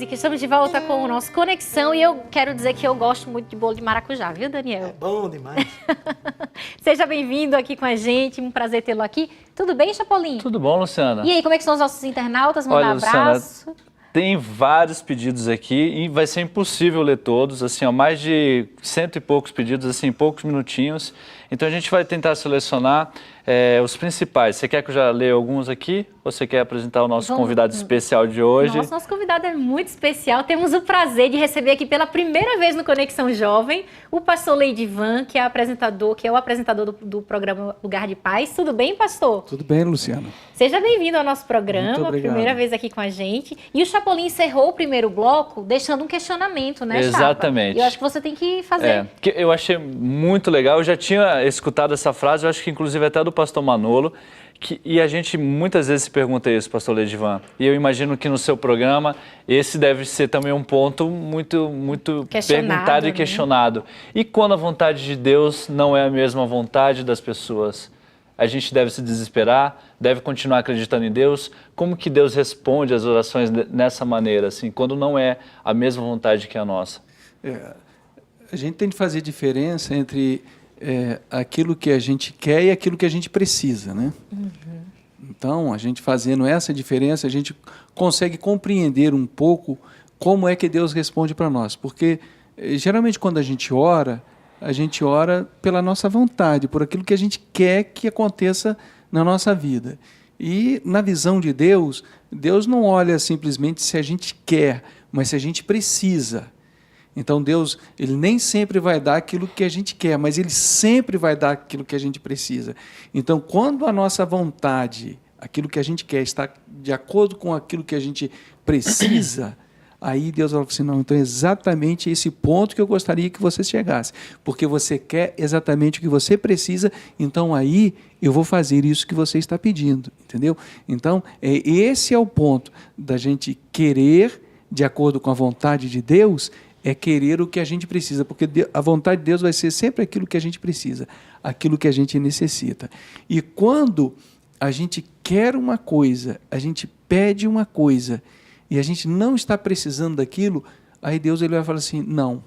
Music. Estamos de volta com o nosso Conexão e eu quero dizer que eu gosto muito de bolo de maracujá, viu, Daniel? É bom demais. Seja bem-vindo aqui com a gente, um prazer tê-lo aqui. Tudo bem, Chapolin? Tudo bom, Luciana? E aí, como é que são os nossos internautas? Manda Olha, abraço. Luciana, tem vários pedidos aqui e vai ser impossível ler todos, assim, ó, mais de 100 e poucos pedidos, assim, em poucos minutinhos. Então a gente vai tentar selecionar os principais. Você quer que eu já leia alguns aqui? Ou você quer apresentar o nosso convidado especial de hoje? Nosso convidado é muito especial. Temos o prazer de receber aqui pela primeira vez no Conexão Jovem o pastor Leidivan, que é o apresentador do programa Lugar de Paz. Tudo bem, pastor? Tudo bem, Luciana. Seja bem-vindo ao nosso programa, Muito obrigado. Primeira vez aqui com a gente. E o Chapolin encerrou o primeiro bloco deixando um questionamento, né, Chapa? Exatamente. E eu acho que você tem que fazer. Que eu achei muito legal, eu já tinha escutado essa frase, eu acho que inclusive até do pastor Manolo, e a gente muitas vezes se pergunta isso, pastor Leidivan, e eu imagino que no seu programa esse deve ser também um ponto muito perguntado e questionado. E quando a vontade de Deus não é a mesma vontade das pessoas? A gente deve se desesperar, deve continuar acreditando em Deus? Como que Deus responde às orações nessa maneira, assim, quando não é a mesma vontade que a nossa? A gente tem que fazer diferença entre aquilo que a gente quer e aquilo que a gente precisa, né? Uhum. Então, a gente fazendo essa diferença, a gente consegue compreender um pouco como é que Deus responde para nós. Porque, geralmente, quando a gente ora pela nossa vontade, por aquilo que a gente quer que aconteça na nossa vida. E, na visão de Deus, Deus não olha simplesmente se a gente quer, mas se a gente precisa. Então, Deus, Ele nem sempre vai dar aquilo que a gente quer, mas Ele sempre vai dar aquilo que a gente precisa. Então, quando a nossa vontade, aquilo que a gente quer, está de acordo com aquilo que a gente precisa, aí Deus vai falar assim, não, então é exatamente esse ponto que eu gostaria que você chegasse, porque você quer exatamente o que você precisa, então aí eu vou fazer isso que você está pedindo, entendeu? Então, esse é o ponto da gente querer, de acordo com a vontade de Deus, é querer o que a gente precisa, porque a vontade de Deus vai ser sempre aquilo que a gente precisa, aquilo que a gente necessita. E quando a gente quer uma coisa, a gente pede uma coisa, e a gente não está precisando daquilo, aí Deus ele vai falar assim, não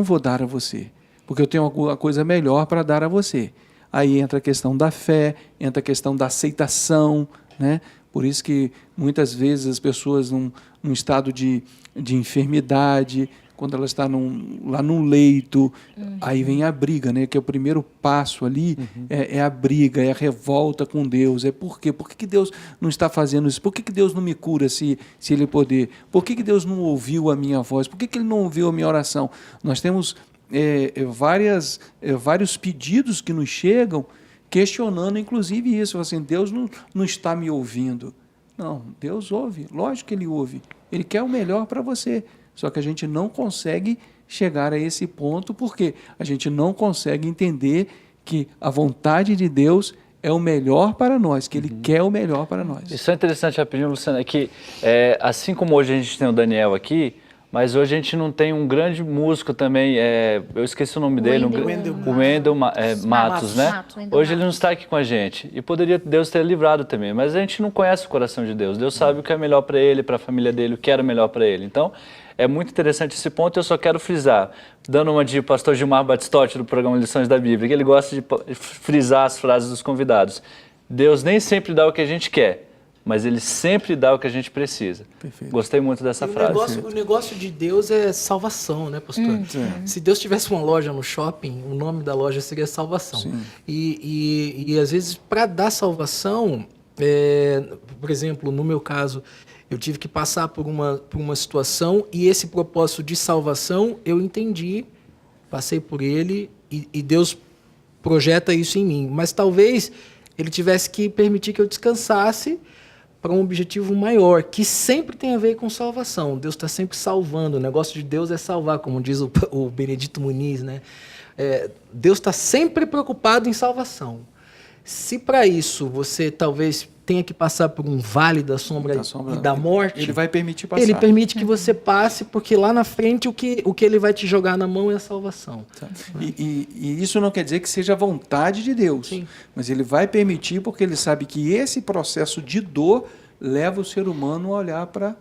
vou dar a você, porque eu tenho alguma coisa melhor para dar a você. Aí entra a questão da fé, entra a questão da aceitação, né? Por isso que muitas vezes as pessoas num estado de enfermidade, quando ela está lá num leito, aí vem a briga, né? Que é o primeiro passo ali, é a briga, é a revolta com Deus. É por quê? Por que Deus não está fazendo isso? Por que Deus não me cura se Ele poder? Por que Deus não ouviu a minha voz? Por que Ele não ouviu a minha oração? Nós temos vários pedidos que nos chegam, questionando inclusive isso, assim, Deus não está me ouvindo. Não, Deus ouve, lógico que Ele ouve. Ele quer o melhor para você, só que a gente não consegue chegar a esse ponto porque a gente não consegue entender que a vontade de Deus é o melhor para nós, que Ele quer o melhor para nós. Isso é interessante, rapidinho, Luciana, é que assim como hoje a gente tem o Daniel aqui, mas hoje a gente não tem um grande músico também, eu esqueci o nome dele, o Wendel Matos, né? Hoje ele não está aqui com a gente, e poderia Deus ter livrado também, mas a gente não conhece o coração de Deus, Deus sabe o que é melhor para ele, para a família dele, o que era melhor para ele. Então, é muito interessante esse ponto, eu só quero frisar, dando uma de pastor Gilmar Batistotti do programa Lições da Bíblia, que ele gosta de frisar as frases dos convidados. Deus nem sempre dá o que a gente quer, mas Ele sempre dá o que a gente precisa. Perfeito. Gostei muito dessa frase. O negócio de Deus é salvação, né, pastor? Se Deus tivesse uma loja no shopping, o nome da loja seria salvação. E às vezes, para dar salvação, por exemplo, no meu caso, eu tive que passar por uma situação e esse propósito de salvação eu entendi, passei por ele e Deus projeta isso em mim. Mas talvez Ele tivesse que permitir que eu descansasse para um objetivo maior, que sempre tem a ver com salvação. Deus está sempre salvando. O negócio de Deus é salvar, como diz o Benedito Muniz, né? Deus está sempre preocupado em salvação. Se para isso você talvez tenha que passar por um vale da sombra e da morte, Ele vai permitir passar. Ele permite que você passe, porque lá na frente o que Ele vai te jogar na mão é a salvação. E isso não quer dizer que seja a vontade de Deus, mas Ele vai permitir porque Ele sabe que esse processo de dor leva o ser humano a olhar para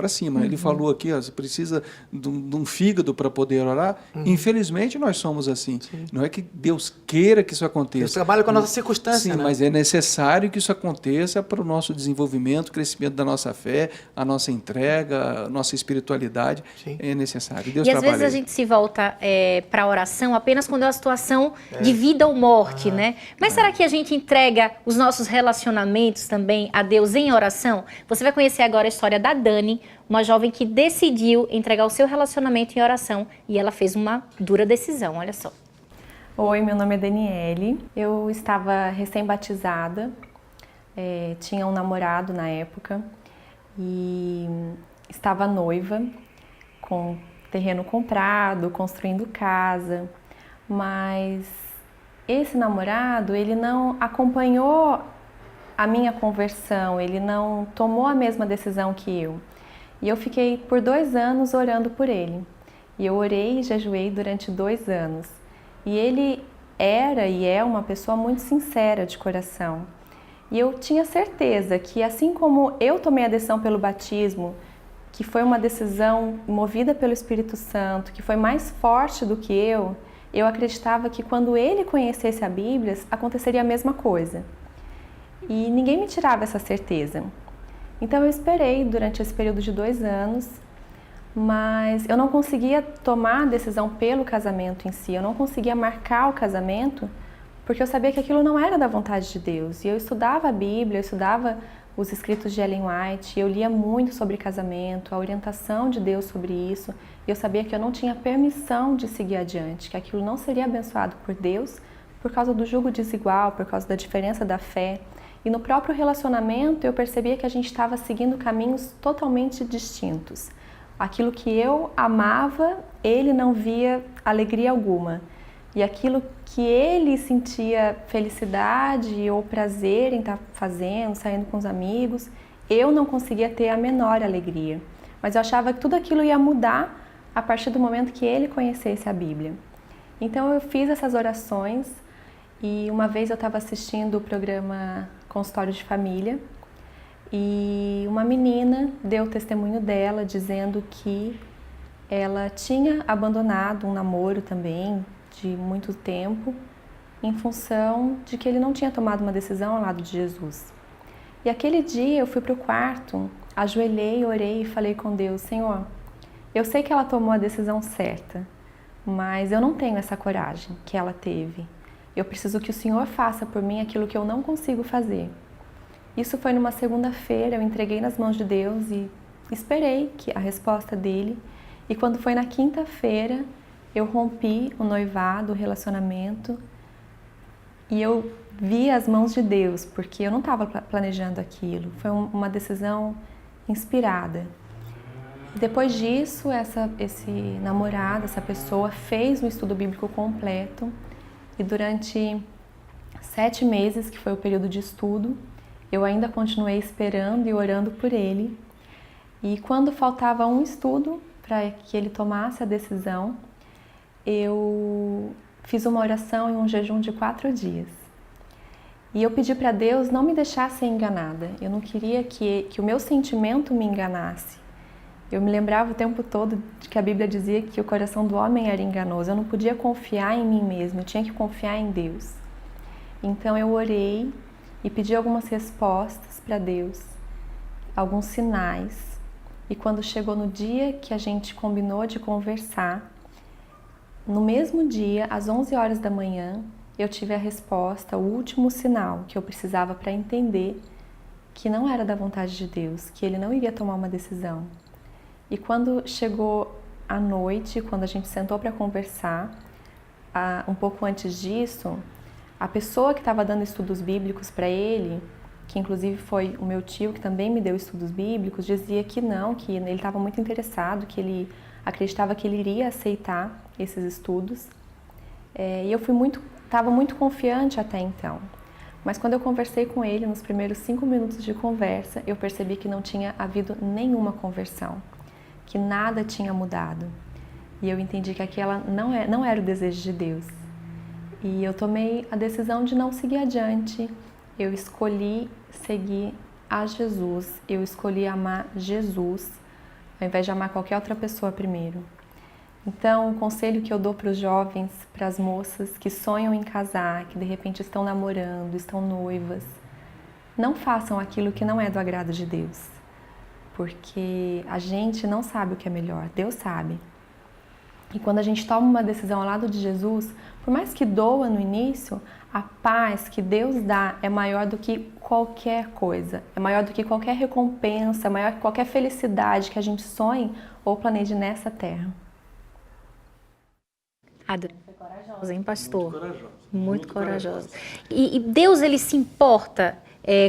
para cima. Ele falou aqui, ó, você precisa de um fígado para poder orar. Infelizmente, nós somos assim. Sim. Não é que Deus queira que isso aconteça. Deus trabalha com a nossa circunstância. Sim, né? mas é necessário que isso aconteça para o nosso desenvolvimento, crescimento da nossa fé, a nossa entrega, a nossa espiritualidade. Sim. É necessário. Deus e às vezes a gente se volta para a oração apenas quando é uma situação de vida ou morte, né? Mas será que a gente entrega os nossos relacionamentos também a Deus em oração? Você vai conhecer agora a história da Dani, uma jovem que decidiu entregar o seu relacionamento em oração e ela fez uma dura decisão, olha só. Oi, meu nome é Daniele, eu estava recém-batizada, tinha um namorado na época e estava noiva, com terreno comprado, construindo casa, mas esse namorado, ele não acompanhou a minha conversão, ele não tomou a mesma decisão que eu. E eu fiquei por 2 anos orando por ele. E eu orei e jejuei durante 2 anos. E ele era e é uma pessoa muito sincera de coração. E eu tinha certeza que assim como eu tomei a decisão pelo batismo, que foi uma decisão movida pelo Espírito Santo, que foi mais forte do que eu acreditava que quando ele conhecesse a Bíblia, aconteceria a mesma coisa. E ninguém me tirava essa certeza. Então eu esperei durante esse período de 2 anos, mas eu não conseguia tomar a decisão pelo casamento em si, eu não conseguia marcar o casamento, porque eu sabia que aquilo não era da vontade de Deus. E eu estudava a Bíblia, eu estudava os escritos de Ellen White, eu lia muito sobre casamento, a orientação de Deus sobre isso, e eu sabia que eu não tinha permissão de seguir adiante, que aquilo não seria abençoado por Deus por causa do jugo desigual, por causa da diferença da fé. E no próprio relacionamento eu percebia que a gente estava seguindo caminhos totalmente distintos. Aquilo que eu amava, ele não via alegria alguma. E aquilo que ele sentia felicidade ou prazer em estar fazendo, saindo com os amigos, eu não conseguia ter a menor alegria. Mas eu achava que tudo aquilo ia mudar a partir do momento que ele conhecesse a Bíblia. Então eu fiz essas orações e uma vez eu estava assistindo o programa Consultório de Família e uma menina deu o testemunho dela dizendo que ela tinha abandonado um namoro também de muito tempo em função de que ele não tinha tomado uma decisão ao lado de Jesus. E aquele dia eu fui para o quarto, ajoelhei, orei e falei com Deus: Senhor, eu sei que ela tomou a decisão certa, mas eu não tenho essa coragem que ela teve. Eu preciso que o Senhor faça por mim aquilo que eu não consigo fazer. Isso foi numa segunda-feira, eu entreguei nas mãos de Deus e esperei a resposta dele. E quando foi na quinta-feira, eu rompi o noivado, o relacionamento, e eu vi as mãos de Deus, porque eu não estava planejando aquilo. Foi uma decisão inspirada. Depois disso, esse namorado, essa pessoa, fez um estudo bíblico completo e durante 7 meses, que foi o período de estudo, eu ainda continuei esperando e orando por ele. E quando faltava um estudo para que ele tomasse a decisão, eu fiz uma oração e um jejum de 4 dias. E eu pedi para Deus não me deixar ser enganada. Eu não queria que o meu sentimento me enganasse. Eu me lembrava o tempo todo de que a Bíblia dizia que o coração do homem era enganoso. Eu não podia confiar em mim mesma, eu tinha que confiar em Deus. Então eu orei e pedi algumas respostas para Deus, alguns sinais. E quando chegou no dia que a gente combinou de conversar, no mesmo dia, às 11 horas da manhã, eu tive a resposta, o último sinal que eu precisava para entender que não era da vontade de Deus, que ele não iria tomar uma decisão. E quando chegou a noite, quando a gente sentou para conversar, um pouco antes disso, a pessoa que estava dando estudos bíblicos para ele, que inclusive foi o meu tio, que também me deu estudos bíblicos, dizia que não, que ele estava muito interessado, que ele acreditava que ele iria aceitar esses estudos. E eu estava muito confiante até então. Mas quando eu conversei com ele, nos primeiros 5 minutos de conversa, eu percebi que não tinha havido nenhuma conversão, que nada tinha mudado. E eu entendi que aquela não era o desejo de Deus. E eu tomei a decisão de não seguir adiante. Eu escolhi seguir a Jesus, eu escolhi amar Jesus ao invés de amar qualquer outra pessoa primeiro. Então, o conselho que eu dou para os jovens, para as moças que sonham em casar, que de repente estão namorando, estão noivas, não façam aquilo que não é do agrado de Deus, porque a gente não sabe o que é melhor, Deus sabe. E quando a gente toma uma decisão ao lado de Jesus, por mais que doa no início, a paz que Deus dá é maior do que qualquer coisa, é maior do que qualquer recompensa, é maior que qualquer felicidade que a gente sonhe ou planeje nessa terra. A Dani foi corajosa, hein, pastor? Muito corajosa. E Deus, ele se importa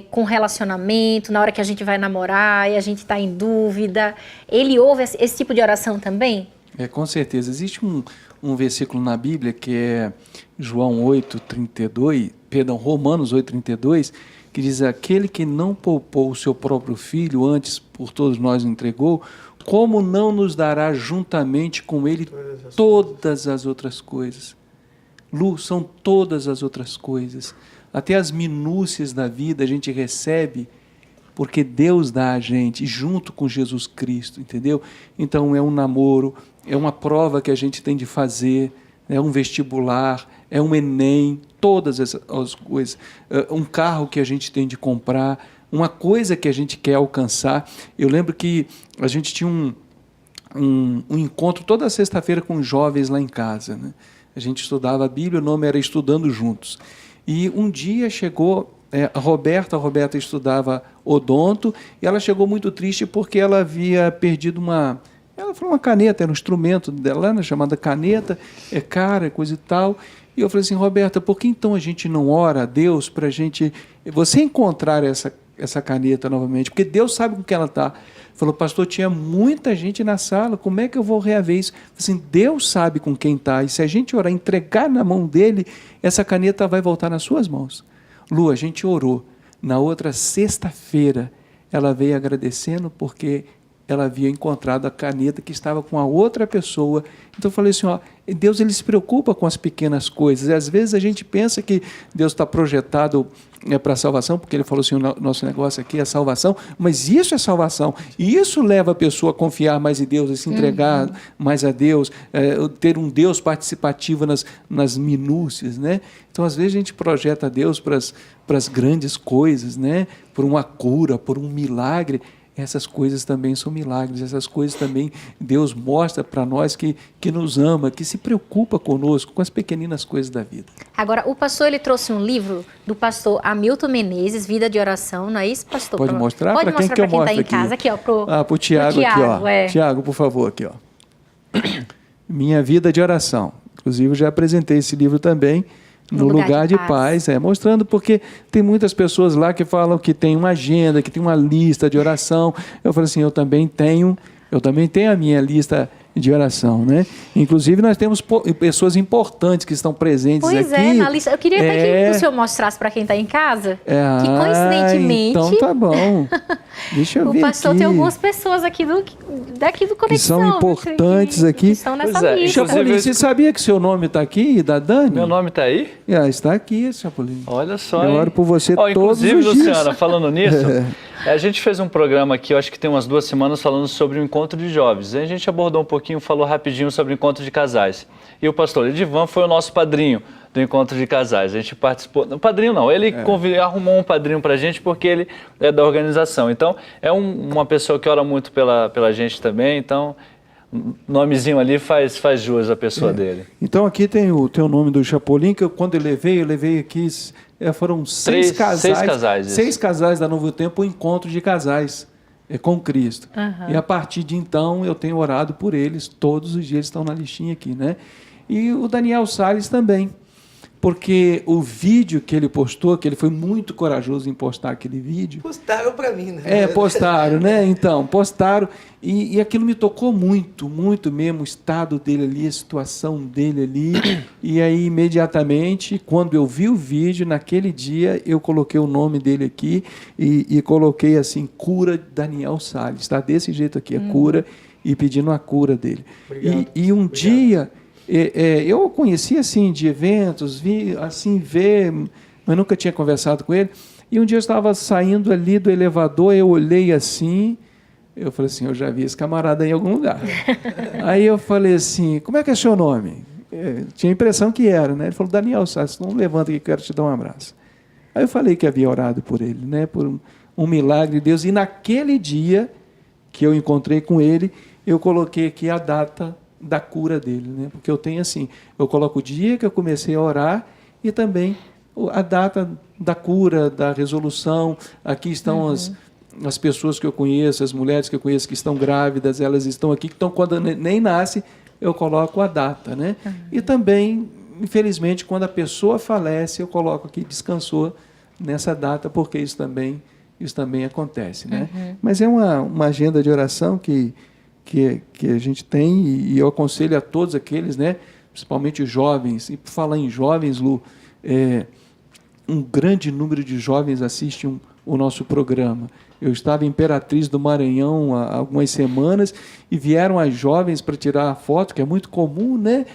com relacionamento, na hora que a gente vai namorar e a gente está em dúvida. Ele ouve esse tipo de oração também? Com certeza. Existe um versículo na Bíblia que é Romanos 8:32, que diz: aquele que não poupou o seu próprio filho, antes por todos nós o entregou, como não nos dará juntamente com ele todas as outras coisas? Lu, são todas as outras coisas. Até as minúcias da vida a gente recebe porque Deus dá a gente junto com Jesus Cristo, entendeu? Então é um namoro, é uma prova que a gente tem de fazer, é um vestibular, é um Enem, todas as coisas, um carro que a gente tem de comprar, uma coisa que a gente quer alcançar. Eu lembro que a gente tinha um encontro toda sexta-feira com os jovens lá em casa, né? A gente estudava a Bíblia, o nome era Estudando Juntos. E um dia chegou a Roberta estudava odonto, e ela chegou muito triste porque ela havia perdido ela falou uma caneta, era um instrumento dela, né, chamada caneta, é cara, coisa e tal. E eu falei assim: Roberta, por que então a gente não ora a Deus para você encontrar essa caneta novamente? Porque Deus sabe com que ela está. Falou: pastor, tinha muita gente na sala, como é que eu vou reaver isso? Assim, Deus sabe com quem está, e se a gente orar, entregar na mão dele, essa caneta vai voltar nas suas mãos. Lu, a gente orou. Na outra sexta-feira, ela veio agradecendo porque ela havia encontrado a caneta que estava com a outra pessoa. Então eu falei assim, Deus, ele se preocupa com as pequenas coisas. E às vezes a gente pensa que Deus está projetado para a salvação, porque ele falou assim, o nosso negócio aqui é salvação, mas isso é salvação. E isso leva a pessoa a confiar mais em Deus, a se entregar mais a Deus, ter um Deus participativo nas minúcias, né? Então, às vezes, a gente projeta Deus para as grandes coisas, né? Por uma cura, por um milagre. Essas coisas também são milagres, essas coisas também Deus mostra para nós que nos ama, que se preocupa conosco, com as pequeninas coisas da vida. Agora, o pastor, ele trouxe um livro do pastor Hamilton Menezes, Vida de Oração, não é isso, pastor? Pode mostrar? Pode para mostrar quem para quem está em aqui? casa, aqui, ó. Para o Tiago aqui, ó. Tiago, por favor, aqui, ó. Minha Vida de Oração. Inclusive, eu já apresentei esse livro também, No Lugar de Paz, mostrando, porque tem muitas pessoas lá que falam que tem uma agenda, que tem uma lista de oração. Eu falei assim, eu também tenho a minha lista de oração, né? Inclusive, nós temos pessoas importantes que estão presentes aqui. Pois é, na lista. Eu queria até que o senhor mostrasse para quem está em casa, que coincidentemente... Então tá bom. Deixa eu ver aqui. O pastor tem algumas pessoas aqui daqui do Conexão. Que são importantes aqui. Que estão nessa lista. Chapolin, você sabia que seu nome está aqui, da Dani? Meu nome está aí? Está aqui, Chapolin. Olha só, eu oro por você todos inclusive, os dias. Luciana, falando nisso... A gente fez um programa aqui, eu acho que tem umas 2 semanas, falando sobre o encontro de jovens. A gente abordou um pouquinho, falou rapidinho sobre o encontro de casais. E o pastor Edivan foi o nosso padrinho do encontro de casais. A gente participou... Não, padrinho não, ele arrumou um padrinho pra gente porque ele é da organização. Então, é uma pessoa que ora muito pela gente também, então... nomezinho ali faz jus à pessoa dele. Então aqui tem o nome do Chapolin, que quando eu levei aqui, foram 6 casais. 6 casais da Novo Tempo, o encontro de casais com Cristo. E a partir de então eu tenho orado por eles, todos os dias estão na listinha aqui, né? E o Daniel Salles também. Porque o vídeo que ele postou, que ele foi muito corajoso em postar aquele vídeo... Postaram para mim, né? Postaram, né? Então, postaram. E aquilo me tocou muito, muito mesmo, o estado dele ali, a situação dele ali. E aí, imediatamente, quando eu vi o vídeo, naquele dia, eu coloquei o nome dele aqui e coloquei assim, cura Daniel Salles. Está desse jeito aqui, a cura, e pedindo a cura dele. Obrigado. E um dia... eu o conheci assim de eventos, vi assim ver, mas nunca tinha conversado com ele. E um dia eu estava saindo ali do elevador, eu olhei assim, Eu falei assim, eu já vi esse camarada em algum lugar. Aí eu falei assim, como é que é seu nome? Tinha a impressão que era, né? Ele falou, Daniel Sassi, não levanta aqui que eu quero te dar um abraço. Aí eu falei que havia orado por ele, né? Por um milagre de Deus. E naquele dia que eu encontrei com ele, eu coloquei aqui a data da cura dele, né? Porque eu tenho assim, eu coloco o dia que eu comecei a orar e também a data da cura, da resolução. Aqui estão as pessoas que eu conheço, as mulheres que eu conheço que estão grávidas, elas estão aqui, então quando nem nasce, eu coloco a data, né? E também, infelizmente, quando a pessoa falece, eu coloco aqui, descansou nessa data, porque isso também acontece, né? Mas é uma agenda de oração que a gente tem, e eu aconselho a todos aqueles, né? Principalmente os jovens, e por falar em jovens, Lu, um grande número de jovens assistem o nosso programa. Eu estava em Imperatriz do Maranhão há algumas semanas e vieram as jovens para tirar a foto, que é muito comum, né?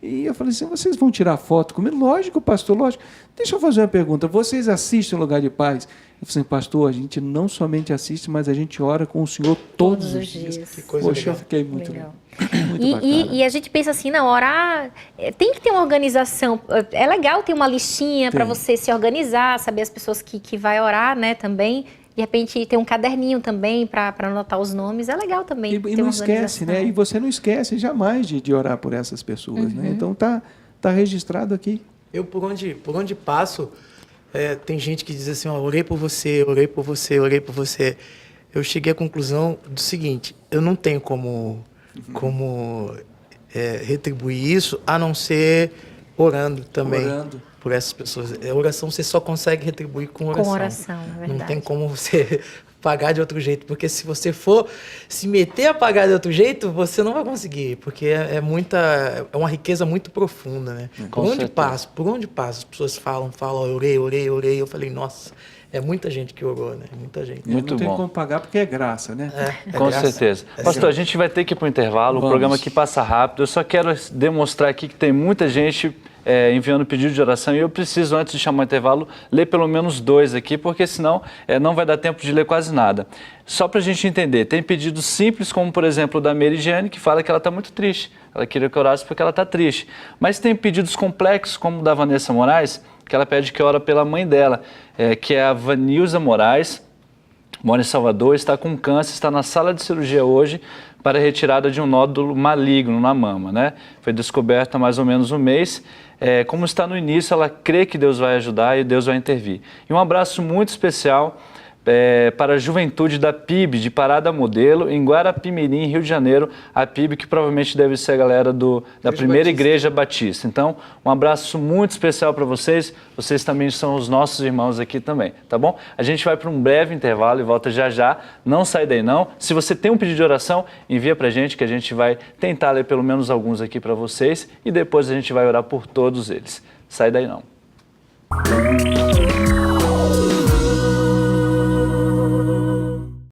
E eu falei assim, vocês vão tirar foto comigo? Lógico, pastor, lógico. Deixa eu fazer uma pergunta, vocês assistem o Lugar de Paz? Eu falei assim, pastor, a gente não somente assiste, mas a gente ora com o Senhor todos os dias. Que coisa Poxa, legal. eu fiquei muito Legal. muito bacana. E a gente pensa assim, não, orar tem que ter uma organização. É legal ter uma listinha para você se organizar, saber as pessoas que vai orar, né, também. De repente ter um caderninho também para anotar os nomes, é legal também. E ter não uma esquece, né? E você não esquece jamais de orar por essas pessoas, né? Então tá registrado aqui. Eu, por onde passo, tem gente que diz assim, ó, orei por você, orei por você, orei por você. Eu cheguei à conclusão do seguinte, eu não tenho como retribuir isso, a não ser orando também. Orando. Por essas pessoas. A oração você só consegue retribuir com oração. Com oração, é verdade. Não tem como você pagar de outro jeito, porque se você for se meter a pagar de outro jeito, você não vai conseguir, porque é uma riqueza muito profunda, né? Por onde passo, as pessoas falam, eu orei, eu falei, nossa, é muita gente que orou, né? Muita gente. Muito não tem bom. como pagar porque é graça, né? Com certeza. Pastor, a gente vai ter que ir para o intervalo, o programa aqui passa rápido. Eu só quero demonstrar aqui que tem muita gente enviando pedido de oração e eu preciso, antes de chamar o intervalo, ler pelo menos 2 aqui, porque senão não vai dar tempo de ler quase nada. Só para a gente entender, tem pedidos simples, como por exemplo o da Meridiane, que fala que ela está muito triste. Ela queria que eu orasse porque ela está triste. Mas tem pedidos complexos, como o da Vanessa Moraes, que ela pede que ora pela mãe dela, que é a Vanilza Moraes, mora em Salvador, está com câncer, está na sala de cirurgia hoje para a retirada de um nódulo maligno na mama, né? Foi descoberto há mais ou menos um mês. Como está no início, ela crê que Deus vai ajudar e Deus vai intervir. E um abraço muito especial para a juventude da PIB, de Parada Modelo, em Guarapimirim, Rio de Janeiro, a PIB que provavelmente deve ser a galera da primeira Igreja Batista. Então, um abraço muito especial para vocês também são os nossos irmãos aqui também, tá bom? A gente vai para um breve intervalo e volta já já, não sai daí não. Se você tem um pedido de oração, envia para a gente que a gente vai tentar ler pelo menos alguns aqui para vocês e depois a gente vai orar por todos eles. Sai daí não.